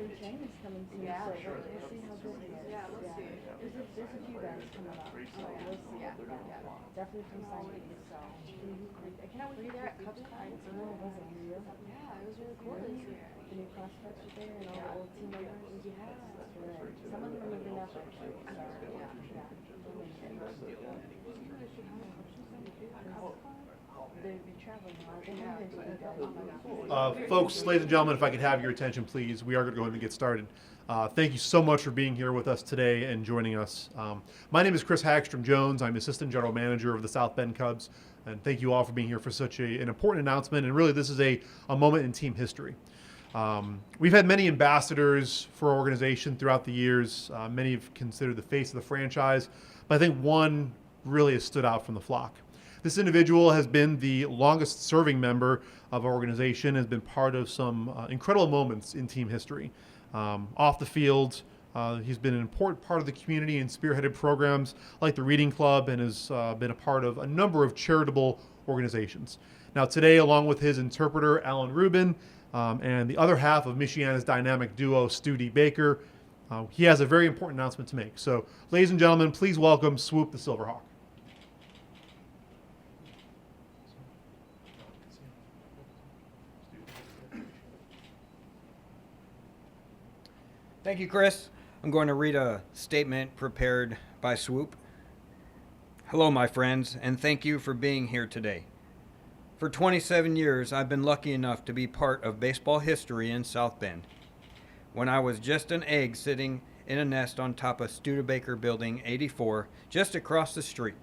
Jay Chang is coming soon, Yeah, so sure. we'll see how good he is. Yeah, let's see. There's a few guys coming up, so we'll see. Yeah, Yeah. yeah. Definitely from signees, so. I cannot wait Were you to there at get Cubs I time? know, was it real? Yeah, it was really cool this year. The new prospects are there and all the old team members. Yeah. That's right. Some of them are moving up actually, so. Yeah. They'd be traveling a lot. They haven't been to Folks, ladies and gentlemen, if I could have your attention, please. We are going to go ahead and get started. Thank you so much for being here with us today and joining us. My name is Chris Hagstrom Jones. I'm Assistant General Manager of the South Bend Cubs. And thank you all for being here for such an important announcement. And really, this is a moment in team history. We've had many ambassadors for our organization throughout the years. Many have considered the face of the franchise. But I think one really has stood out from the flock. This individual has been the longest serving member of our organization, has been part of some incredible moments in team history. Off the field, he's been an important part of the community and spearheaded programs like the Reading Club and has been a part of a number of charitable organizations. Now today, along with his interpreter, Alan Rubin, and the other half of Michiana's dynamic duo, Stu D. Baker, he has a very important announcement to make. So, ladies and gentlemen, please welcome Swoop the Silverhawk. Thank you, Chris. I'm going to read a statement prepared by Swoop. Hello, my friends, and thank you for being here today. For 27 years, I've been lucky enough to be part of baseball history in South Bend. When I was just an egg sitting in a nest on top of Studebaker Building 84, just across the street,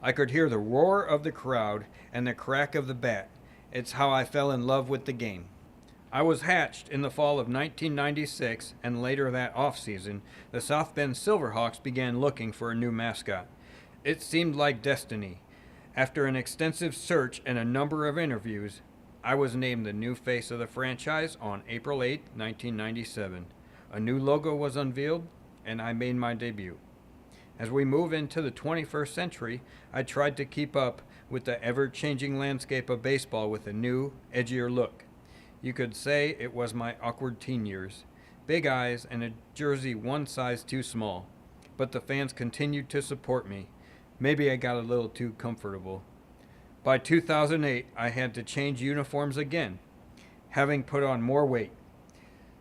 I could hear the roar of the crowd and the crack of the bat. It's how I fell in love with the game. I was hatched in the fall of 1996, and later that off-season, the South Bend Silverhawks began looking for a new mascot. It seemed like destiny. After an extensive search and a number of interviews, I was named the new face of the franchise on April 8, 1997. A new logo was unveiled, and I made my debut. As we move into the 21st century, I tried to keep up with the ever-changing landscape of baseball with a new, edgier look. You could say it was my awkward teen years. Big eyes and a jersey one size too small. But the fans continued to support me. Maybe I got a little too comfortable. By 2008, I had to change uniforms again, having put on more weight.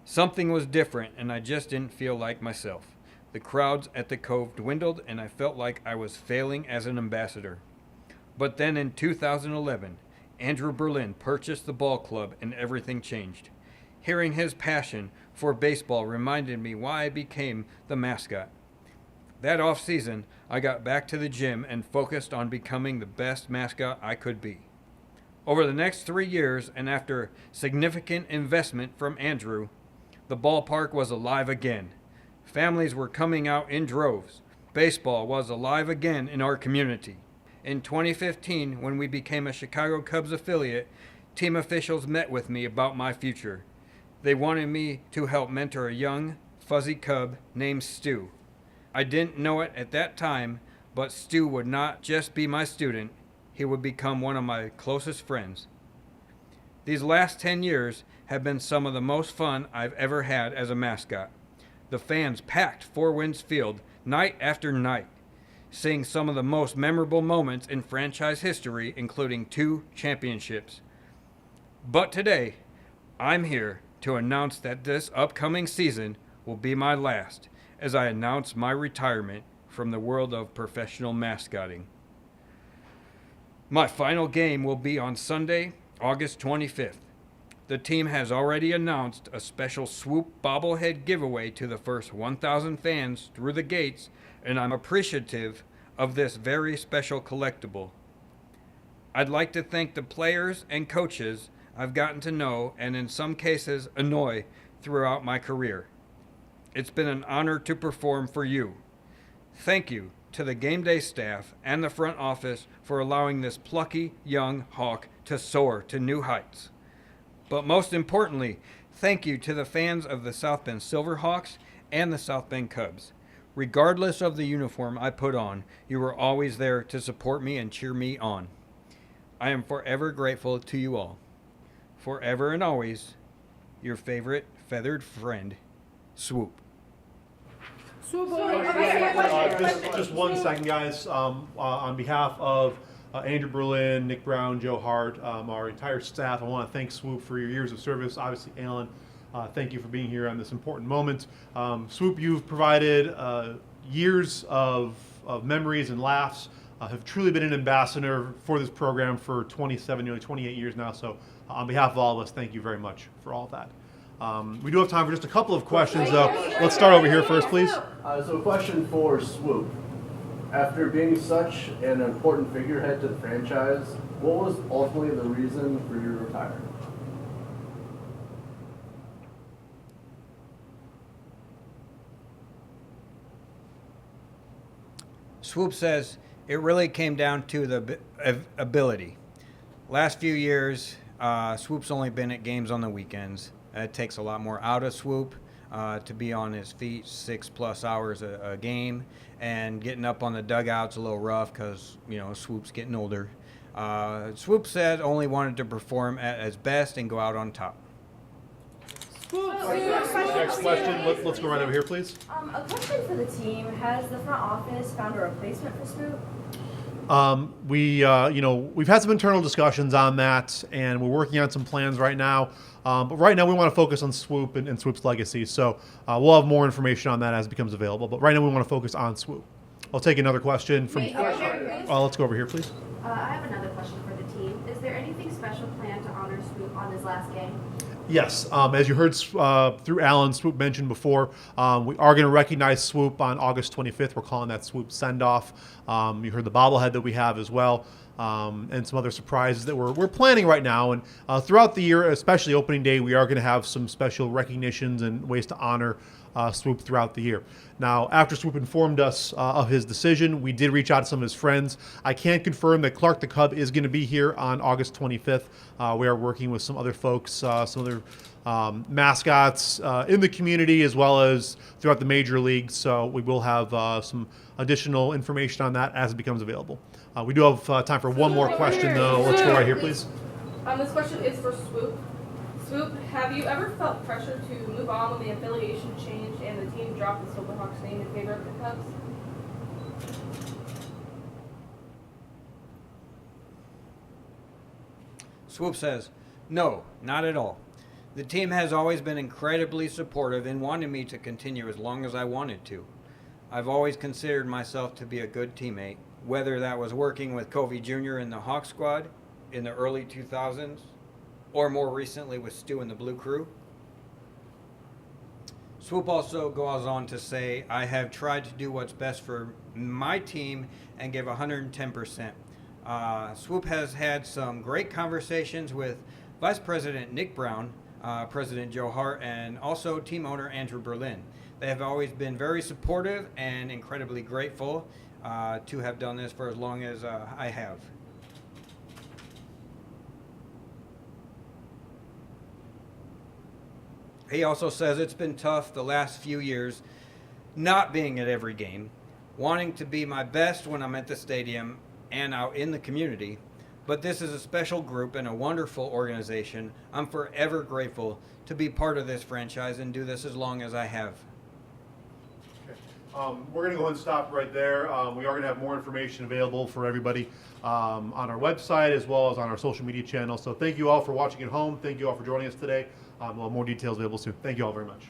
Something was different, and I just didn't feel like myself. The crowds at the Cove dwindled, and I felt like I was failing as an ambassador. But then in 2011, Andrew Berlin purchased the ball club and everything changed. Hearing his passion for baseball reminded me why I became the mascot. That off-season, I got back to the gym and focused on becoming the best mascot I could be. Over the next 3 years, and after significant investment from Andrew, the ballpark was alive again. Families were coming out in droves. Baseball was alive again in our community. In 2015, when we became a Chicago Cubs affiliate, team officials met with me about my future. They wanted me to help mentor a young, fuzzy Cub named Stu. I didn't know it at that time, but Stu would not just be my student, he would become one of my closest friends. These last 10 years have been some of the most fun I've ever had as a mascot. The fans packed Four Winds Field night after night, seeing some of the most memorable moments in franchise history, including 2 championships. But today, I'm here to announce that this upcoming season will be my last, as I announce my retirement from the world of professional mascotting. My final game will be on Sunday, August 25th. The team has already announced a special Swoop bobblehead giveaway to the first 1,000 fans through the gates, and I'm appreciative of this very special collectible. I'd like to thank the players and coaches I've gotten to know and in some cases annoy throughout my career. It's been an honor to perform for you. Thank you to the game day staff and the front office for allowing this plucky young hawk to soar to new heights. But most importantly, thank you to the fans of the South Bend Silverhawks and the South Bend Cubs. Regardless of the uniform I put on, you were always there to support me and cheer me on. I am forever grateful to you all. Forever and always, your favorite feathered friend, Swoop. Just 1 second, guys. On behalf of Andrew Berlin, Nick Brown, Joe Hart, our entire staff, I want to thank Swoop for your years of service. Obviously, Alan, thank you for being here on this important moment. Swoop, you've provided years of memories and laughs. Have truly been an ambassador for this program for 27, nearly 28 years now. So on behalf of all of us, thank you very much for all of that. We do have time for just a couple of questions, though. Let's start over here first, please. So a question for Swoop. After being such an important figurehead to the franchise, what was ultimately the reason for your retirement? Swoop says it really came down to the ability. Last few years, Swoop's only been at games on the weekends. It takes a lot more out of Swoop to be on his feet 6+ hours a game, and getting up on the dugout's a little rough because, Swoop's getting older. Swoop said only wanted to perform at his best and go out on top. Next question. Let's go right over here, please. A question for the team. Has the front office found a replacement for Swoop? We've had some internal discussions on that, and we're working on some plans right now. But right now, we want to focus on Swoop and Swoop's legacy. So we'll have more information on that as it becomes available. But right now, we want to focus on Swoop. I'll take another question from. Let's go over here, please. I have another question for the team. Is there anything special planned to honor Swoop on his last game? Yes, as you heard through Alan, Swoop mentioned before, we are going to recognize Swoop on August 25th. We're calling that Swoop Send-Off. You heard the bobblehead that we have as well, and some other surprises that we're planning right now. And throughout the year, especially opening day, we are going to have some special recognitions and ways to honor Swoop throughout the year. Now, after Swoop informed us of his decision, we did reach out to some of his friends. I can confirm that Clark the Cub is going to be here on August 25th. We are working with some other folks, some other mascots in the community, as well as throughout the major leagues. So we will have some additional information on that as it becomes available. We do have time for one more question, though. Let's go right here, please. This question is for Swoop. Swoop, have you ever felt pressure to move on when the affiliation changed and the team dropped the Silverhawks name in favor of the Cubs? Swoop says, no, not at all. The team has always been incredibly supportive and wanted me to continue as long as I wanted to. I've always considered myself to be a good teammate, whether that was working with Covey Jr. in the Hawk Squad in the early 2000s, or more recently with Stu and the Blue Crew. Swoop also goes on to say, I have tried to do what's best for my team and give 110%. Swoop has had some great conversations with Vice President Nick Brown, President Joe Hart, and also team owner Andrew Berlin. They have always been very supportive and incredibly grateful to have done this for as long as I have. He also says it's been tough the last few years not being at every game, wanting to be my best when I'm at the stadium and out in the community. But this is a special group and a wonderful organization. I'm forever grateful to be part of this franchise and do this as long as I have. We're going to go ahead and stop right there. We are going to have more information available for everybody on our website as well as on our social media channels. So thank you all for watching at home. Thank you all for joining us today. We'll have more details available soon. Thank you all very much.